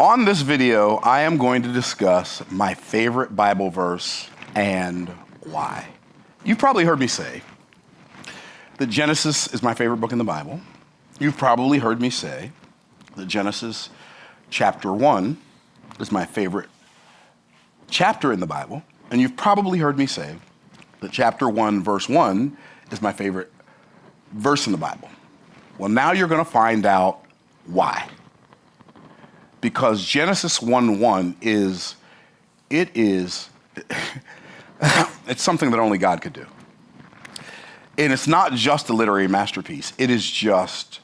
On this video, I am going to discuss my favorite Bible verse and why. You've probably heard me say that Genesis is my favorite book in the Bible. You've probably heard me say that Genesis chapter 1 is my favorite chapter in the Bible. And you've probably heard me say that chapter 1, verse 1 is my favorite verse in the Bible. Well, now you're going to find out why. Because Genesis 1:1 is it's something that only God could do. And it's not just a literary masterpiece. It's just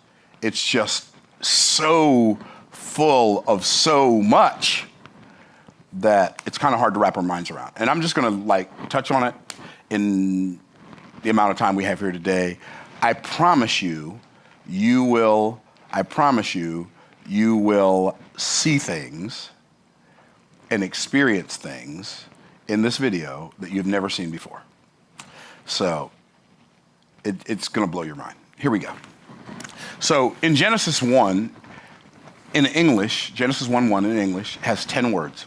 so full of so much that it's kind of hard to wrap our minds around. And I'm just going to touch on it in the amount of time we have here today. I promise you will see things and experience things in this video that you've never seen before. So it's going to blow your mind. Here we go. So in Genesis 1, in English, Genesis 1:1 in English has 10 words.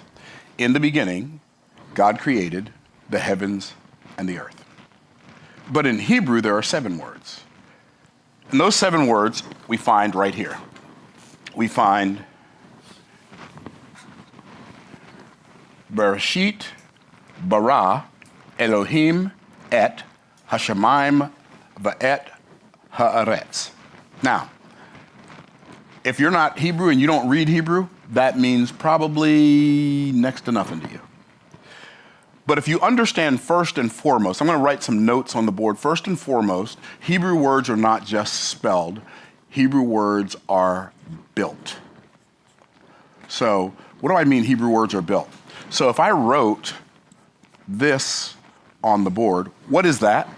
In the beginning, God created the heavens and the earth. But in Hebrew, there are 7 words. And those 7 words we find right here. We find Bereshit, bara, Elohim, et, hashamayim, va'et, haaretz. Now, if you're not Hebrew and you don't read Hebrew, that means probably next to nothing to you. But if you understand first and foremost, I'm going to write some notes on the board. First and foremost, Hebrew words are not just spelled. Hebrew words are built. So what do I mean Hebrew words are built? So if I wrote this on the board, what is that?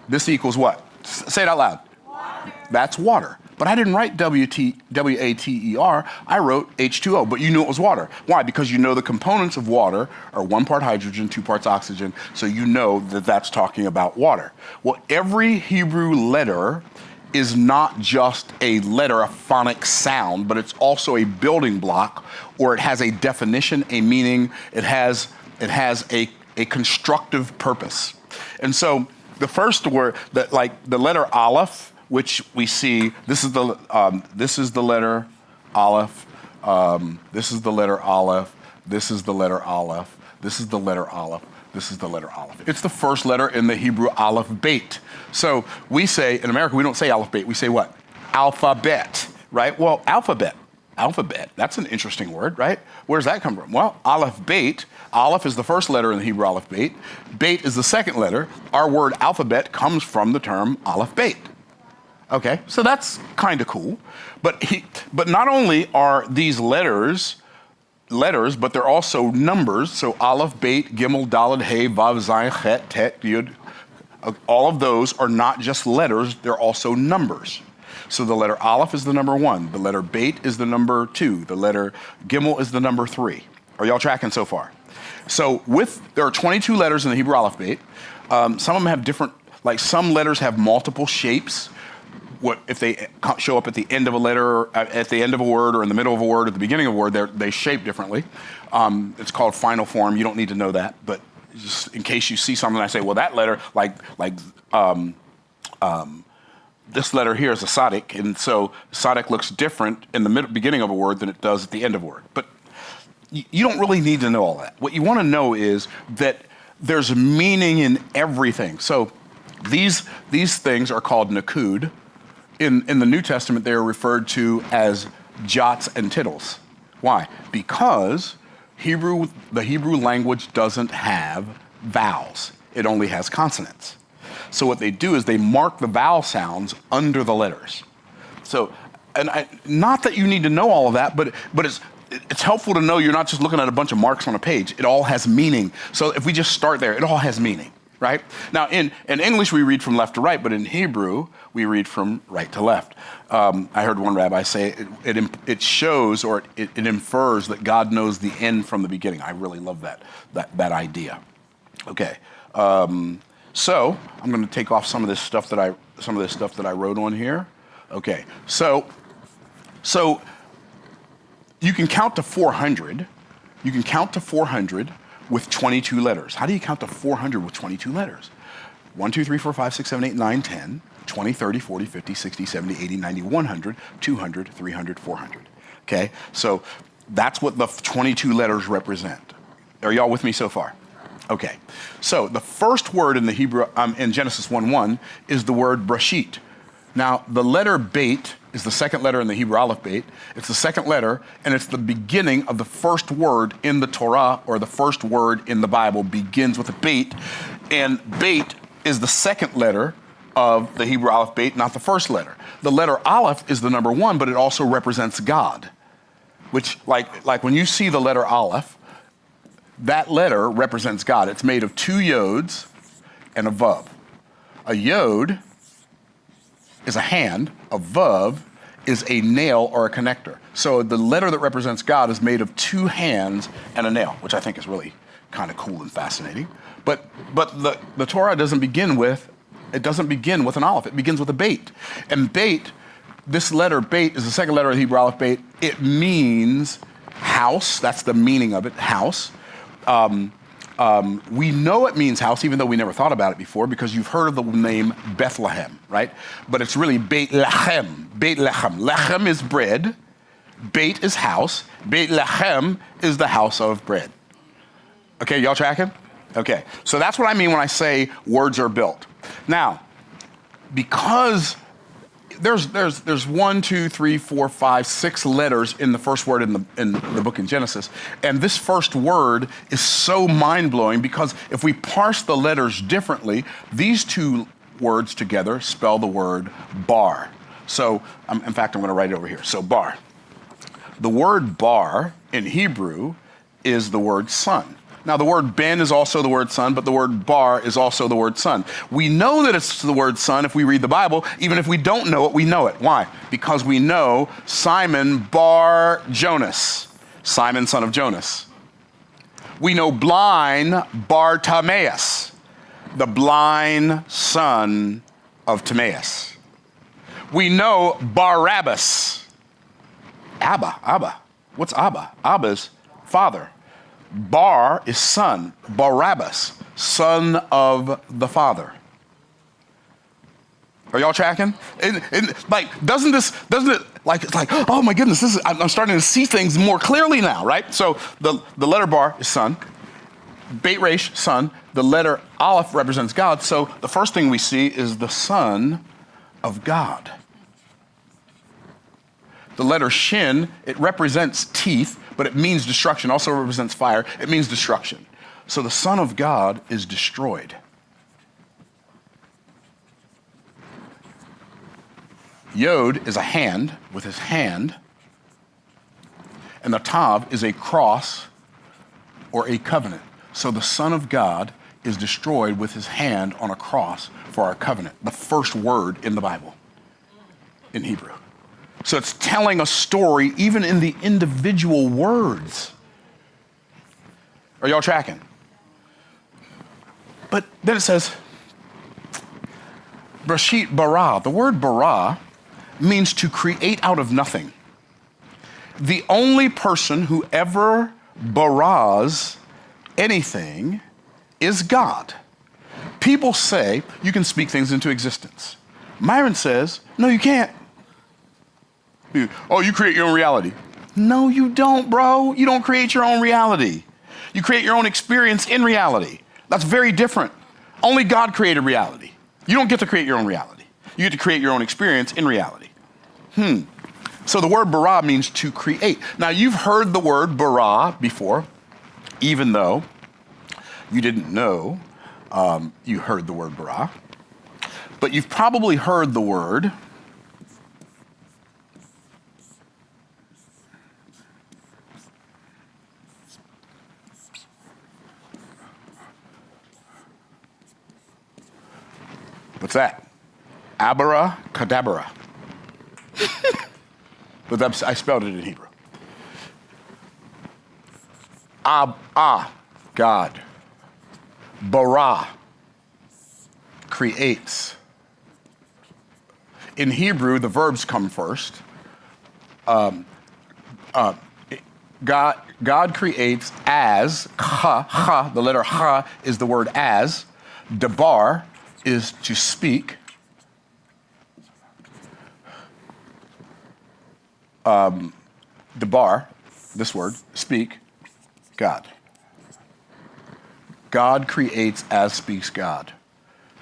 This equals what? Say it out loud. Water. That's water. But I didn't write W-A-T-E-R. I wrote H2O, but you knew it was water. Why? Because you know the components of water are 1 part hydrogen, 2 parts oxygen, so you know that that's talking about water. Well, every Hebrew letter is not just a letter, a phonic sound, but it's also a building block, or it has a definition, a meaning, it has a constructive purpose. And so the first word, the letter Aleph, which we see, this is the letter Aleph, this is the letter Aleph, this is the letter Aleph, this is the letter Aleph, this is the letter Aleph. It's the first letter in the Hebrew Aleph Beit. So we say, in America, we don't say Aleph Beit, we say what? Alphabet, right? Well, alphabet, that's an interesting word, right? Where does that come from? Well, Aleph Beit, Aleph is the first letter in the Hebrew Aleph Beit, Beit is the second letter. Our word alphabet comes from the term Aleph Beit. Okay, so that's kind of cool. But not only are these letters, but they're also numbers. So Aleph, Beit, Gimel, Daled, Hey, Vav, Zayin, Chet, Tet, Yud. All of those are not just letters, they're also numbers. So the letter Aleph is the number 1. The letter Beit is the number 2. The letter Gimel is the number 3. Are y'all tracking so far? So there are 22 letters in the Hebrew Aleph Beit. Some of them have different, some letters have multiple shapes. What if they show up at the end of a letter, at the end of a word, or in the middle of a word, at the beginning of a word? They shape differently. It's called final form. You don't need to know that, but just in case you see something, I say, well, that letter, this letter here is a tzaddik, and so tzaddik looks different in the beginning of a word than it does at the end of a word. But you don't really need to know all that. What you want to know is that there's meaning in everything. So these things are called nakud. In the New Testament, they are referred to as jots and tittles. Why? Because the Hebrew language doesn't have vowels. It only has consonants. So what they do is they mark the vowel sounds under the letters. So, not that you need to know all of that, but it's helpful to know you're not just looking at a bunch of marks on a page. It all has meaning. So if we just start there, it all has meaning. Right? Now, in English, we read from left to right, but in Hebrew, we read from right to left. I heard one rabbi say it shows, or it infers that God knows the end from the beginning. I really love that idea. Okay, so I'm going to take off some of this stuff that I wrote on here. Okay, so you can count to 400. You can count to 400 with 22 letters. How do you count to 400 with 22 letters? 1, 2, 3, 4, 5, 6, 7, 8, 9, 10, 20, 30, 40, 50, 60, 70, 80, 90, 100, 200, 300, 400. Okay? So that's what the 22 letters represent. Are y'all with me so far? Okay. So the first word in the Hebrew, in Genesis 1:1 is the word breshit. Now, the letter beit is the second letter in the Hebrew alphabet. It's the second letter, and it's the beginning of the first word in the Torah, or the first word in the Bible begins with a beit. And beit is the second letter of the Hebrew alphabet, not the first letter. The letter Aleph is the number 1, but it also represents God, which, like when you see the letter Aleph, that letter represents God. It's made of 2 yods and a vav. A yod is a hand, a vav is a nail or a connector. So the letter that represents God is made of 2 hands and a nail, which I think is really kind of cool and fascinating. But the Torah doesn't begin with an aleph. It begins with a beit. And beit, this letter beit is the second letter of the Hebrew alphabet. It means house. That's the meaning of it, house. We know it means house, even though we never thought about it before, because you've heard of the name Bethlehem, right? But it's really Beit Lechem. Beit Lechem. Lechem is bread. Beit is house. Beit Lechem is the house of bread. Okay, y'all tracking? Okay, so that's what I mean when I say words are built. Now, because there's 1, 2, 3, 4, 5, 6 letters in the first word in the book in Genesis, and this first word is so mind-blowing because if we parse the letters differently, these 2 words together spell the word bar. So, in fact, I'm going to write it over here. So, bar. The word bar in Hebrew is the word son. Now, the word ben is also the word son, but the word bar is also the word son. We know that it's the word son if we read the Bible. Even if we don't know it, we know it. Why? Because we know Simon bar Jonas, Simon son of Jonas. We know blind bar Timaeus, the blind son of Timaeus. We know Barabbas, Abba. What's Abba? Abba's father. Bar is son, Barabbas, son of the Father. Are y'all tracking? It's like, oh my goodness, I'm starting to see things more clearly now, right? So the letter bar is son, Beit Resh, son, the letter Aleph represents God, so the first thing we see is the Son of God. The letter Shin, it represents teeth, but it means destruction. Also represents fire. It means destruction. So the Son of God is destroyed. Yod is a hand with his hand, and the Tav is a cross or a covenant. So the Son of God is destroyed with his hand on a cross for our covenant, the first word in the Bible, in Hebrew. So it's telling a story even in the individual words. Are y'all tracking? But then it says, Breshit bara. The word bara means to create out of nothing. The only person who ever baras anything is God. People say you can speak things into existence. Myron says, no, you can't. Oh, you create your own reality. No, you don't, bro. You don't create your own reality. You create your own experience in reality. That's very different. Only God created reality. You don't get to create your own reality. You get to create your own experience in reality. So the word bara means to create. Now, you've heard the word bara before, even though you didn't know you heard the word bara. But you've probably heard the word what's that? Abara kadabra. But I spelled it in Hebrew. God. Bara, creates. In Hebrew, the verbs come first. God creates as, ha, the letter ha is the word as. Dabar is to speak. Dabar, this word, speak, God. God creates as speaks God.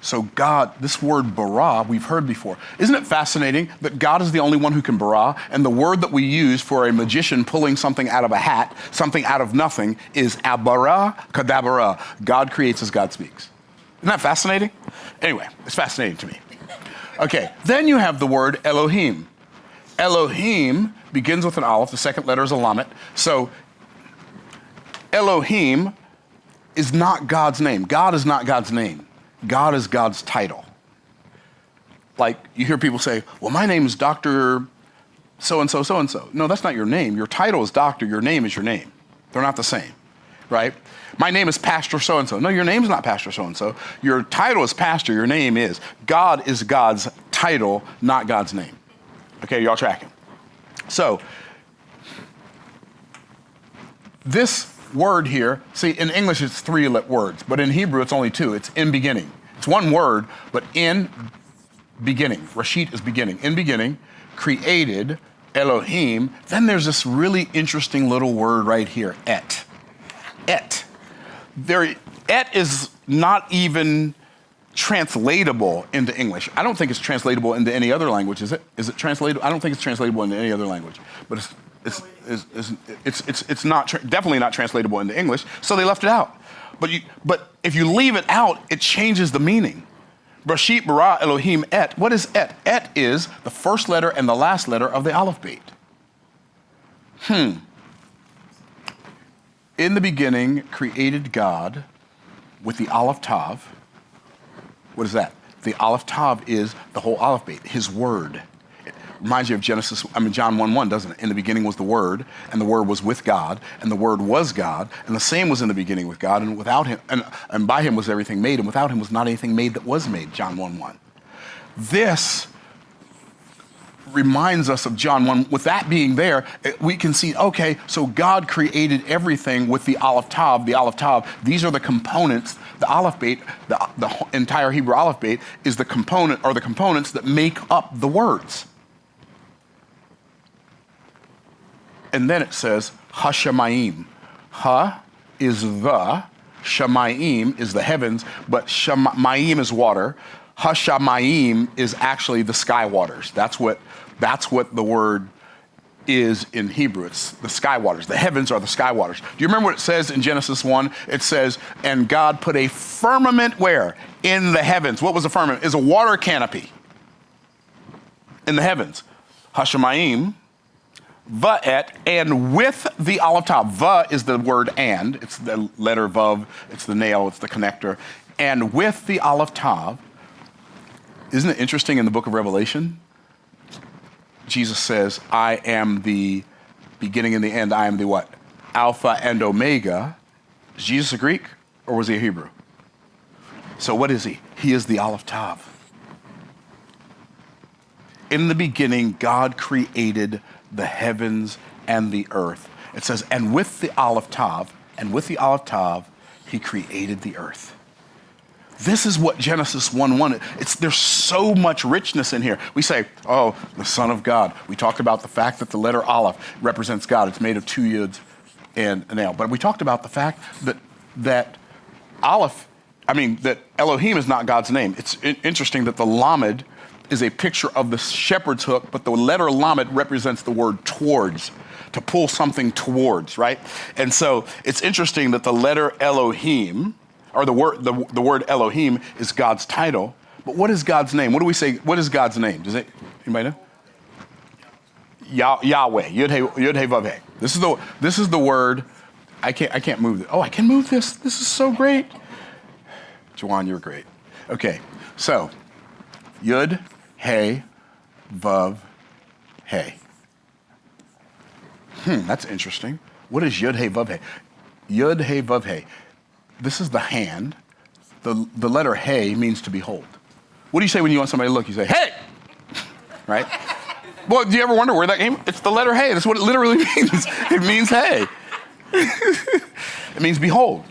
So God, this word bara, we've heard before. Isn't it fascinating that God is the only one who can bara, and the word that we use for a magician pulling something out of a hat, something out of nothing, is abara kadabara. God creates as God speaks. Isn't that fascinating? Anyway, it's fascinating to me. Okay, then you have the word Elohim. Elohim begins with an aleph, the second letter is a lamet. So Elohim is not God's name. God is not God's name. God is God's title. Like you hear people say, well, my name is Dr. So-and-so, so-and-so. No, that's not your name. Your title is doctor. Your name is your name. They're not the same, right? My name is Pastor so-and-so. No, your name's not Pastor so-and-so. Your title is pastor. Your name is. God is God's title, not God's name. Okay, y'all tracking? So this word here, see, in English it's three words, but in Hebrew it's only two. It's in beginning. It's one word, but in beginning. Rashit is beginning. In beginning, created, Elohim. Then there's this really interesting little word right here, et. Et. Et is not even translatable into English. I don't think it's translatable into any other language, is it? Is it translatable? I don't think it's translatable into any other language, but it's not definitely not translatable into English, so they left it out. But if you leave it out, it changes the meaning. Brashit bara Elohim et. What is et? Et is the first letter and the last letter of the aleph beit. In the beginning, created God with the aleph tav. What is that? The aleph tav is the whole aleph beit, his word. It reminds you of John 1:1, doesn't it? In the beginning was the Word, and the Word was with God, and the Word was God, and the same was in the beginning with God, and without him, and by him was everything made, and without him was not anything made that was made, John 1:1. This reminds us of John 1. With that being there, we can see, okay, so God created everything with the aleph tav. The aleph tav, these are the components. The aleph beit, the entire Hebrew aleph beit is the component, or the components that make up the words. And then it says, ha-shamayim. Ha is the, shamayim is the heavens, but shamayim is water. Ha-shamayim is actually the sky waters. That's what the word is in Hebrew. It's the sky waters. The heavens are the sky waters. Do you remember what it says in Genesis 1? It says, and God put a firmament where? In the heavens. What was the firmament? It's a water canopy in the heavens. Ha-shamayim. Va'et, and with the aleph tav. Va is the word and. It's the letter vav. It's the nail. It's the connector. And with the aleph tav. Isn't it interesting in the book of Revelation? Jesus says, I am the beginning and the end. I am the what? Alpha and Omega. Is Jesus a Greek or was he a Hebrew? So what is he? He is the aleph tav. In the beginning, God created the heavens and the earth. It says, and with the aleph tav, he created the earth. This is what Genesis 1:1, there's so much richness in here. We say, oh, the Son of God. We talked about the fact that the letter Aleph represents God. It's made of two yuds and an L. But we talked about the fact that Elohim is not God's name. It's interesting that the Lamed is a picture of the shepherd's hook, but the letter Lamed represents the word towards, to pull something towards, right? And so it's interesting that the letter Elohim, or the word Elohim is God's title, but what is God's name? What do we say? What is God's name? Anybody know? Yahweh, Yud-Heh Vav-Heh. This is the word. I can't move it. Oh, I can move this. This is so great. Juwan, you're great. Okay, so Yud-Heh Vav-Heh. That's interesting. What is Yud-Heh Vav-Heh? Yud-Heh Vav-Heh. This is the hand. The letter Hey means to behold. What do you say when you want somebody to look? You say, hey! Right? Well, do you ever wonder where that came? It's the letter hey. That's what it literally means. It means hey. It means behold.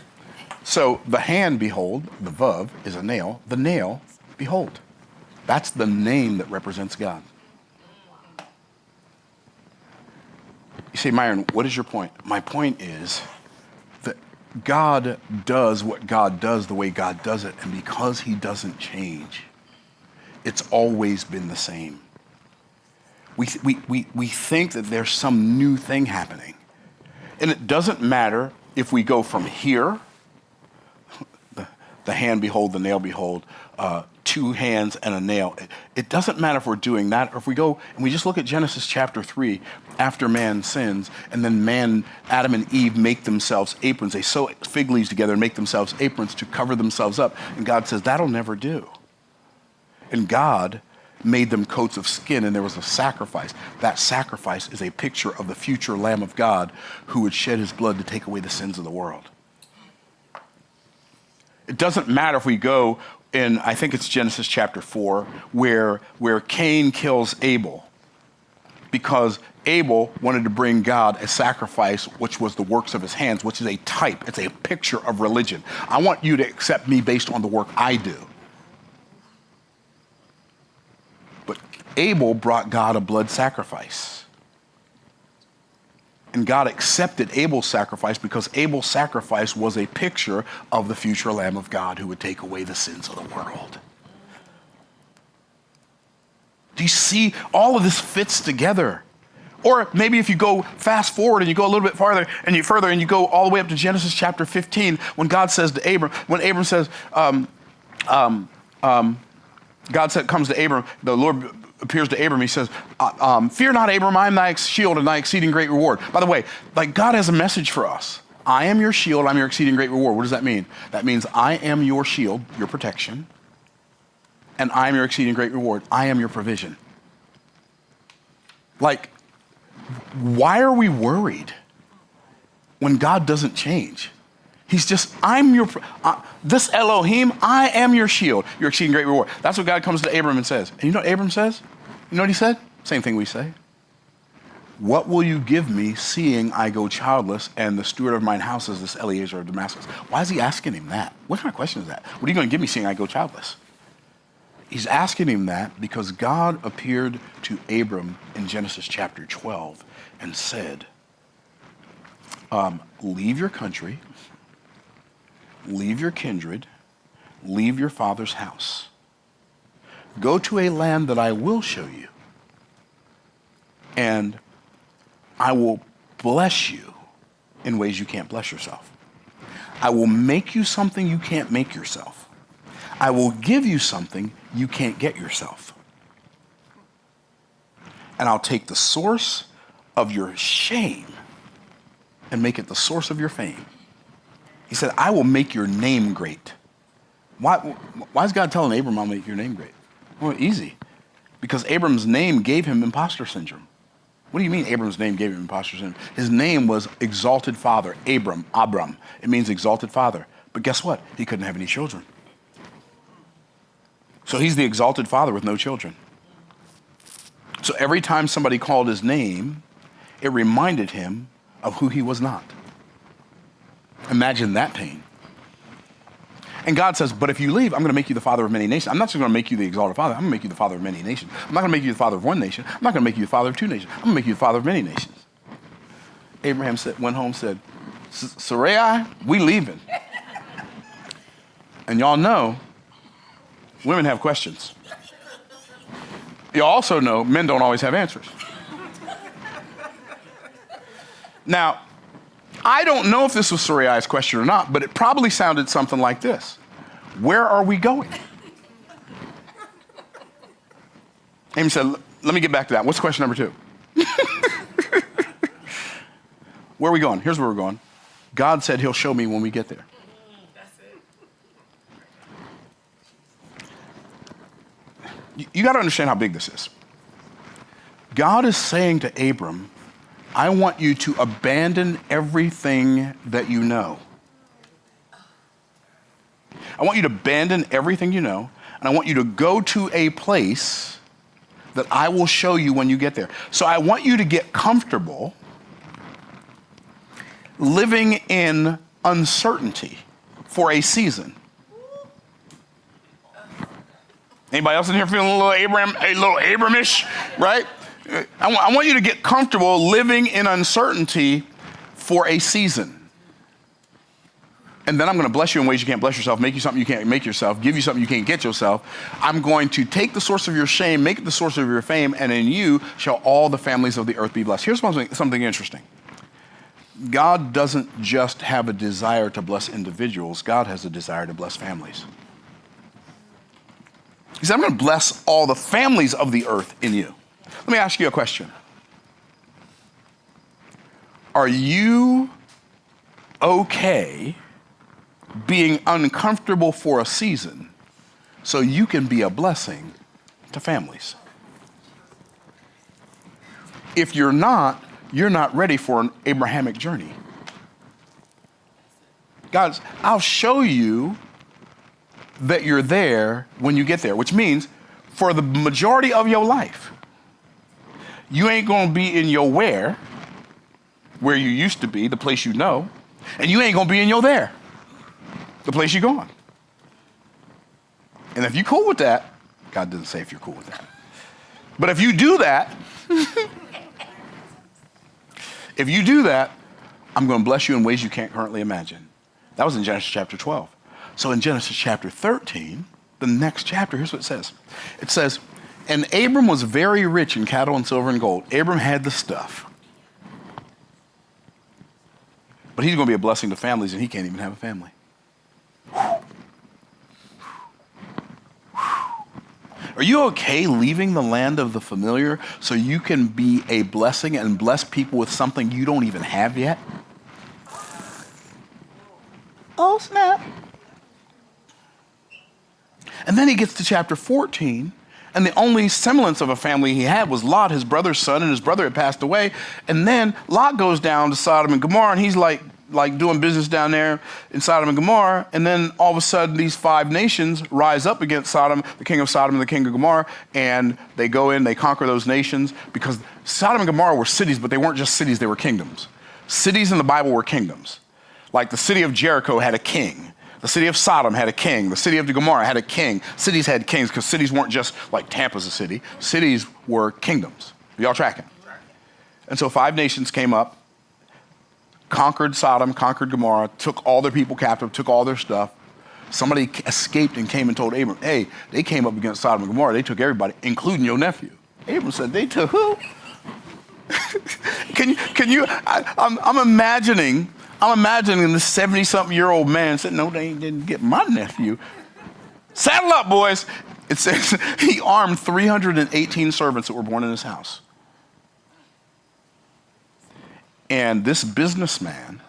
So the hand, behold, the vav is a nail. The nail, behold. That's the name that represents God. You say, Myron, what is your point? My point is that God does what God does the way God does it, and because he doesn't change, it's always been the same. We think that there's some new thing happening. And it doesn't matter if we go from here, the hand behold, the nail behold, two hands and a nail. It doesn't matter if we're doing that, or if we go and we just look at Genesis chapter 3, after man sins, and then Adam and Eve make themselves aprons. They sew fig leaves together and make themselves aprons to cover themselves up. And God says, that'll never do. And God made them coats of skin, and there was a sacrifice. That sacrifice is a picture of the future Lamb of God who would shed his blood to take away the sins of the world. It doesn't matter if we go in, I think it's Genesis chapter 4, where Cain kills Abel, because Abel wanted to bring God a sacrifice, which was the works of his hands, which is a type. It's a picture of religion. I want you to accept me based on the work I do. But Abel brought God a blood sacrifice. And God accepted Abel's sacrifice because Abel's sacrifice was a picture of the future Lamb of God who would take away the sins of the world. Do you see? All of this fits together. Or maybe if you go fast forward and you go a little bit farther and you go all the way up to Genesis chapter 15, when God says to Abram, when Abram says, God comes to Abram, the Lord appears to Abram, he says, fear not, Abram, I am thy shield and thy exceeding great reward. By the way, like, God has a message for us. I am your shield, I'm your exceeding great reward. What does that mean? That means I am your shield, your protection, and I am your exceeding great reward. I am your provision. Like, why are we worried when God doesn't change? He's just, this Elohim, I am your shield, your exceeding great reward. That's what God comes to Abram and says. And you know what Abram says? You know what he said? Same thing we say. What will you give me, seeing I go childless, and the steward of mine house is this Eliezer of Damascus? Why is he asking him that? What kind of question is that? What are you going to give me, seeing I go childless? He's asking him that because God appeared to Abram in Genesis chapter 12 and said, leave your country, leave your kindred, leave your father's house. Go to a land that I will show you, and I will bless you in ways you can't bless yourself. I will make you something you can't make yourself. I will give you something you can't get yourself. And I'll take the source of your shame and make it the source of your fame. He said, I will make your name great. Why is God telling Abram, I'll make your name great? Well, easy. Because Abram's name gave him imposter syndrome. What do you mean Abram's name gave him imposter syndrome? His name was Exalted Father, Abram. It means Exalted Father. But guess what? He couldn't have any children. So he's the Exalted Father with no children. So every time somebody called his name, it reminded him of who he was not. Imagine that pain. And God says, but if you leave, I'm going to make you the father of many nations. I'm not just going to make you the exalted father. I'm going to make you the father of many nations. I'm not going to make you the father of one nation. I'm not going to make you the father of two nations. I'm going to make you the father of many nations. Abraham went home and said, Sarai, we leaving. And y'all know, women have questions. You also know men don't always have answers. Now, I don't know if this was Sarai's question or not, but it probably sounded something like this. Where are we going? Amy said, let me get back to that. What's question number 2? Where are we going? Here's where we're going. God said he'll show me when we get there. That's it. You got to understand how big this is. God is saying to Abram, I want you to abandon everything that you know. I want you to abandon everything you know, and I want you to go to a place that I will show you when you get there. So I want you to get comfortable living in uncertainty for a season. Anybody else in here feeling a little Abramish, right? I want you to get comfortable living in uncertainty for a season. And then I'm going to bless you in ways you can't bless yourself, make you something you can't make yourself, give you something you can't get yourself. I'm going to take the source of your shame, make it the source of your fame, and in you shall all the families of the earth be blessed. Here's something interesting. God doesn't just have a desire to bless individuals. God has a desire to bless families. He said, I'm going to bless all the families of the earth in you. Let me ask you a question. Are you okay being uncomfortable for a season so you can be a blessing to families? If you're not ready for an Abrahamic journey. Guys, I'll show you that you're there when you get there, which means for the majority of your life, you ain't going to be in your where you used to be, the place you know, and you ain't going to be in your there, the place you're going. And if you're cool with that, God doesn't say if you're cool with that. But if you do that, I'm going to bless you in ways you can't currently imagine. That was in Genesis chapter 12. So in Genesis chapter 13, the next chapter, here's what it says. It says, and Abram was very rich in cattle and silver and gold. Abram had the stuff. But he's going to be a blessing to families, and he can't even have a family. Are you okay leaving the land of the familiar so you can be a blessing and bless people with something you don't even have yet? Oh, snap. And then he gets to chapter 14, and the only semblance of a family he had was Lot, his brother's son, and his brother had passed away. And then Lot goes down to Sodom and Gomorrah, and he's like doing business down there in Sodom and Gomorrah. And then all of a sudden, these 5 nations rise up against Sodom, the king of Sodom and the king of Gomorrah, and they go in, they conquer those nations, because Sodom and Gomorrah were cities, but they weren't just cities, they were kingdoms. Cities in the Bible were kingdoms. Like the city of Jericho had a king. The city of Sodom had a king. The city of Gomorrah had a king. Cities had kings because cities weren't just like Tampa's a city. Cities were kingdoms. Are y'all tracking? And so 5 nations came up, conquered Sodom, conquered Gomorrah, took all their people captive, took all their stuff. Somebody escaped and came and told Abram, hey, they came up against Sodom and Gomorrah. They took everybody, including your nephew. Abram said, they took who? I'm imagining this 70-something-year-old man said, no, they didn't get my nephew. Saddle up, boys. It says he armed 318 servants that were born in his house. And this businessman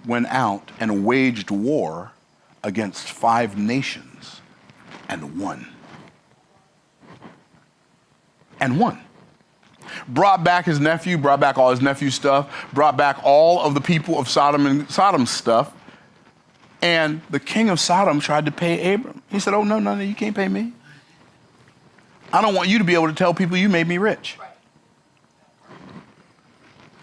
went out and waged war against 5 nations and won. And won. Brought back his nephew, brought back all his nephew's stuff, brought back all of the people of Sodom and Sodom's stuff. And the king of Sodom tried to pay Abram. He said, oh, no, you can't pay me. I don't want you to be able to tell people you made me rich.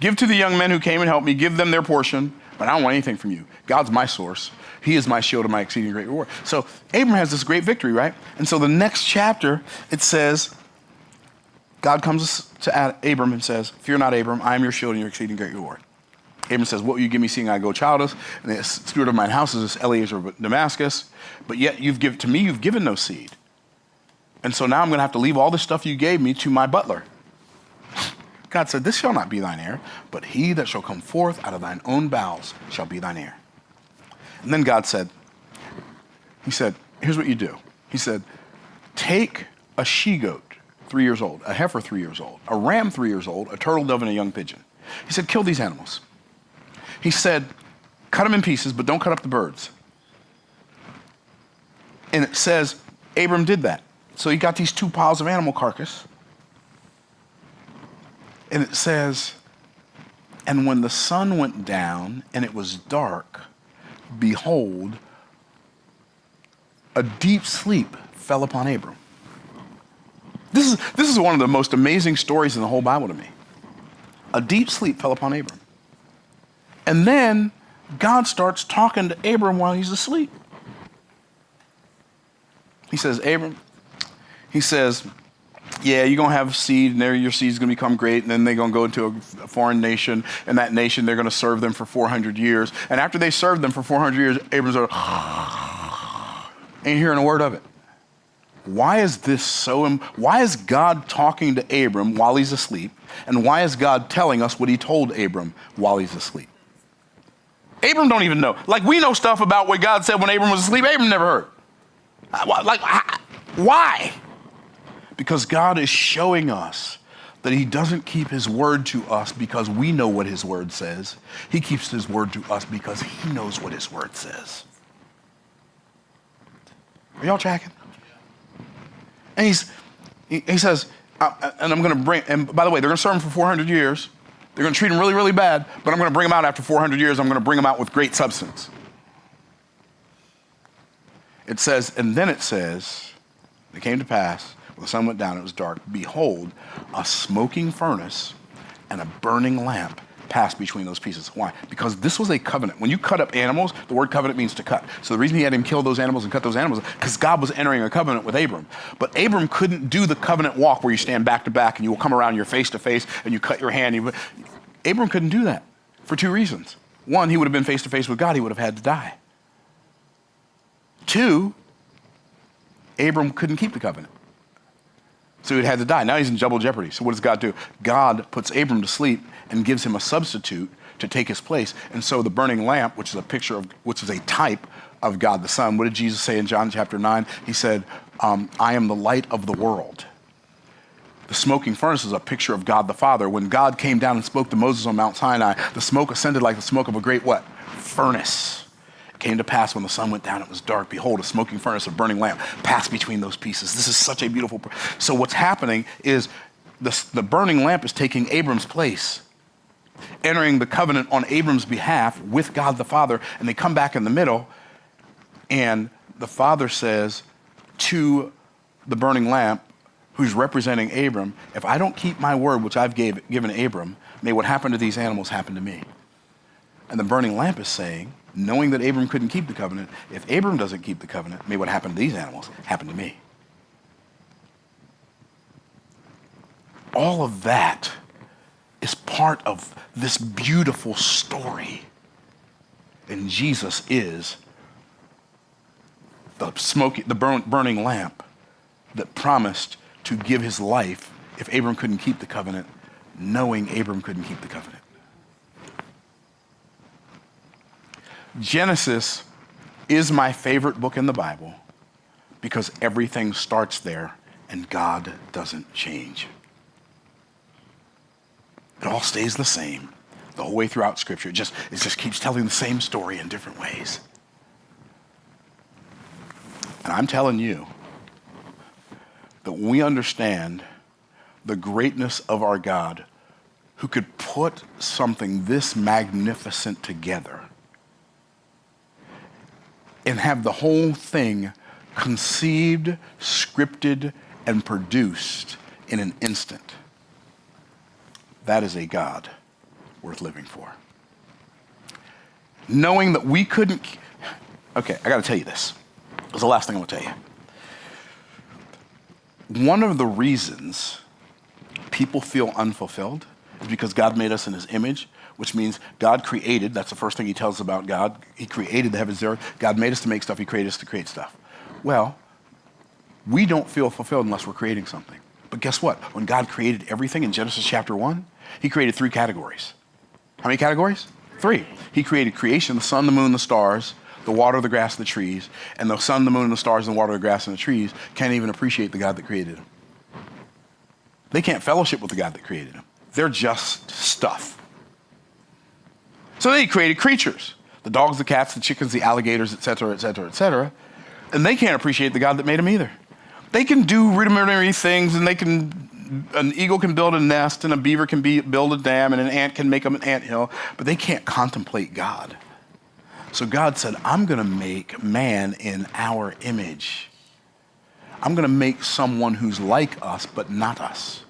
Give to the young men who came and helped me, give them their portion, but I don't want anything from you. God's my source. He is my shield and my exceeding great reward. So Abram has this great victory, right? And so the next chapter, it says, God comes to Abram and says, fear not, Abram, I am your shield and your exceeding great reward. Abram says, what will you give me seeing I go childless? And the steward of mine house is this Eliezer of Damascus, but yet you've given no seed. And so now I'm going to have to leave all the stuff you gave me to my butler. God said, this shall not be thine heir, but he that shall come forth out of thine own bowels shall be thine heir. And then God said, he said, here's what you do. He said, take a she-goat 3 years old, a heifer 3 years old, a ram 3 years old, a turtle dove, and a young pigeon. He said, kill these animals. He said, cut them in pieces, but don't cut up the birds. And it says, Abram did that. So he got these 2 piles of animal carcass. And it says, and when the sun went down and it was dark, behold, a deep sleep fell upon Abram. This is one of the most amazing stories in the whole Bible to me. A deep sleep fell upon Abram. And then God starts talking to Abram while he's asleep. He says, Abram, he says, yeah, you're going to have seed, and your seed's going to become great, and then they're going to go into a foreign nation, and that nation, they're going to serve them for 400 years. And after they serve them for 400 years, Abram's like, ain't hearing a word of it. Why is this why is God talking to Abram while he's asleep? And why is God telling us what he told Abram while he's asleep? Abram don't even know. Like, we know stuff about what God said when Abram was asleep. Abram never heard. Like, why? Because God is showing us that he doesn't keep his word to us because we know what his word says. He keeps his word to us because he knows what his word says. Are y'all tracking? And he says, and I'm going to bring, and by the way, they're going to serve him for 400 years. They're going to treat him really, really bad, but I'm going to bring him out after 400 years. I'm going to bring him out with great substance. It says, and then it says, it came to pass, when the sun went down, it was dark. Behold, a smoking furnace and a burning lamp passed between those pieces. Why? Because this was a covenant. When you cut up animals, the word covenant means to cut. So the reason he had him kill those animals and cut those animals, because God was entering a covenant with Abram. But Abram couldn't do the covenant walk where you stand back to back and you will come around, you're face to face, and you cut your hand. Abram couldn't do that for two reasons. One, he would have been face to face with God. He would have had to die. Two, Abram couldn't keep the covenant. So he had to die. Now he's in double jeopardy. So what does God do? God puts Abram to sleep and gives him a substitute to take his place. And so the burning lamp, which is a type of God the Son. What did Jesus say in John chapter 9? He said, I am the light of the world. The smoking furnace is a picture of God the Father. When God came down and spoke to Moses on Mount Sinai, the smoke ascended like the smoke of a great what? Furnace. It came to pass when the sun went down, it was dark. Behold, a smoking furnace, a burning lamp passed between those pieces. This is such a beautiful. So what's happening is the burning lamp is taking Abram's place, entering the covenant on Abram's behalf with God the Father, and they come back in the middle, and the Father says to the burning lamp, who's representing Abram, if I don't keep my word, which I've given Abram, may what happened to these animals happen to me. And the burning lamp is saying, knowing that Abram couldn't keep the covenant, if Abram doesn't keep the covenant, may what happened to these animals happen to me. All of that is part of this beautiful story. And Jesus is the burning lamp that promised to give his life if Abram couldn't keep the covenant, knowing Abram couldn't keep the covenant. Genesis is my favorite book in the Bible because everything starts there and God doesn't change. It all stays the same the whole way throughout Scripture. It just keeps telling the same story in different ways. And I'm telling you that when we understand the greatness of our God, who could put something this magnificent together and have the whole thing conceived, scripted, and produced in an instant, that is a God worth living for. Knowing that we couldn't, okay, I gotta tell you this. It's the last thing I'm gonna tell you. One of the reasons people feel unfulfilled is because God made us in his image, which means God created, that's the first thing he tells us about God. He created the heavens and the earth. God made us to make stuff. He created us to create stuff. Well, we don't feel fulfilled unless we're creating something. But guess what? When God created everything in Genesis chapter 1, he created 3 categories. How many categories? 3. He created creation, the sun, the moon, the stars, the water, the grass, and the trees. And the sun, the moon, and the stars, and the water, the grass, and the trees can't even appreciate the God that created them. They can't fellowship with the God that created them. They're just stuff. So then he created creatures, the dogs, the cats, the chickens, the alligators, et cetera, et cetera, et cetera. And they can't appreciate the God that made them either. They can do rudimentary things, and an eagle can build a nest, and a beaver can build a dam, and an ant can make them an anthill, but they can't contemplate God. So God said, I'm going to make man in our image. I'm going to make someone who's like us, but not us.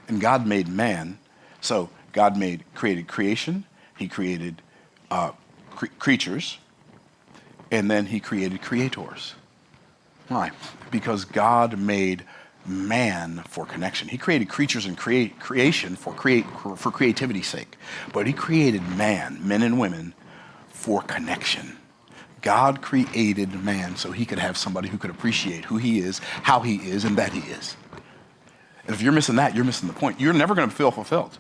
And God made man. So God created creation. He created creatures. And then he created creators. Why? Because God made man for connection. He created creatures and creation for creativity's sake. But he created men and women, for connection. God created man so he could have somebody who could appreciate who he is, how he is, and that he is. And if you're missing that, you're missing the point. You're never going to feel fulfilled.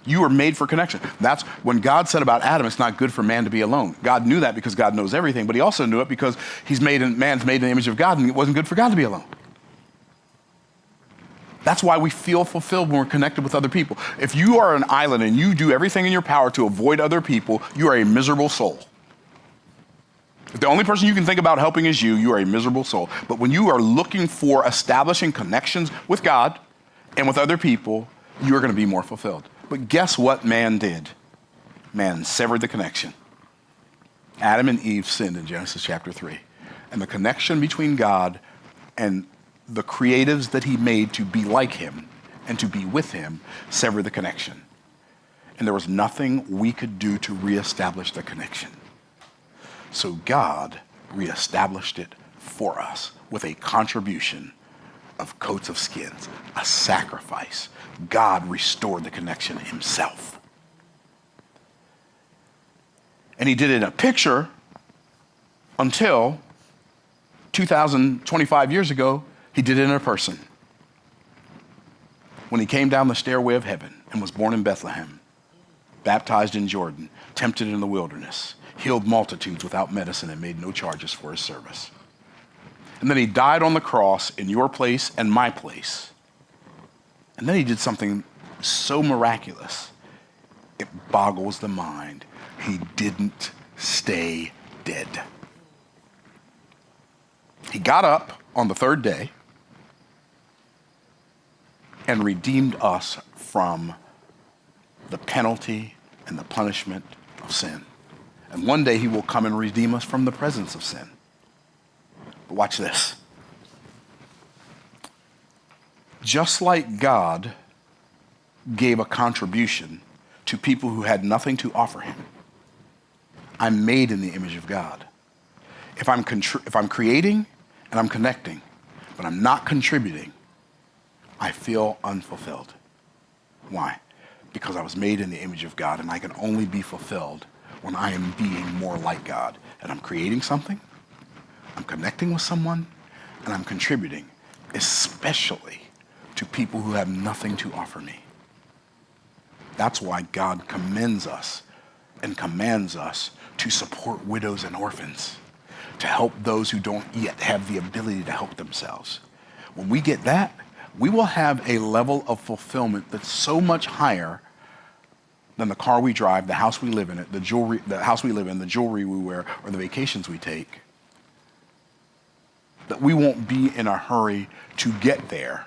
You are made for connection. That's when God said about Adam, it's not good for man to be alone. God knew that because God knows everything, but he also knew it because man's made in the image of God, and it wasn't good for God to be alone. That's why we feel fulfilled when we're connected with other people. If you are an island and you do everything in your power to avoid other people, you are a miserable soul. If the only person you can think about helping is you are a miserable soul. But when you are looking for establishing connections with God and with other people, you are going to be more fulfilled. But guess what man did? Man severed the connection. Adam and Eve sinned in Genesis chapter 3. And the connection between God and the creatives that he made to be like him and to be with him severed the connection. And there was nothing we could do to reestablish the connection. So God reestablished it for us with a contribution of coats of skins, a sacrifice. God restored the connection himself. And he did it in a picture until 2025 years ago, he did it in a person. When he came down the stairway of heaven and was born in Bethlehem, baptized in Jordan, tempted in the wilderness, healed multitudes without medicine and made no charges for his service. And then he died on the cross in your place and my place. And then he did something so miraculous, it boggles the mind. He didn't stay dead. He got up on the third day and redeemed us from the penalty and the punishment of sin. And one day he will come and redeem us from the presence of sin. But watch this. Just like God gave a contribution to people who had nothing to offer him, I'm made in the image of God. If I'm creating and I'm connecting, but I'm not contributing, I feel unfulfilled. Why? Because I was made in the image of God, and I can only be fulfilled when I am being more like God. And I'm creating something, I'm connecting with someone, and I'm contributing, especially to people who have nothing to offer me. That's why God commends us and commands us to support widows and orphans, to help those who don't yet have the ability to help themselves. When we get that, we will have a level of fulfillment that's so much higher than the car we drive, the house we live in, the jewelry we wear, or the vacations we take. That we won't be in a hurry to get there.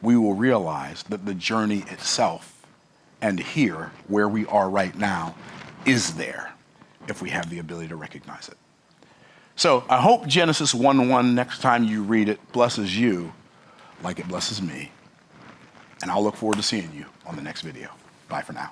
We will realize that the journey itself and here, where we are right now, is there if we have the ability to recognize it. So I hope Genesis 1:1, next time you read it, blesses you like it blesses me. And I'll look forward to seeing you on the next video. Bye for now.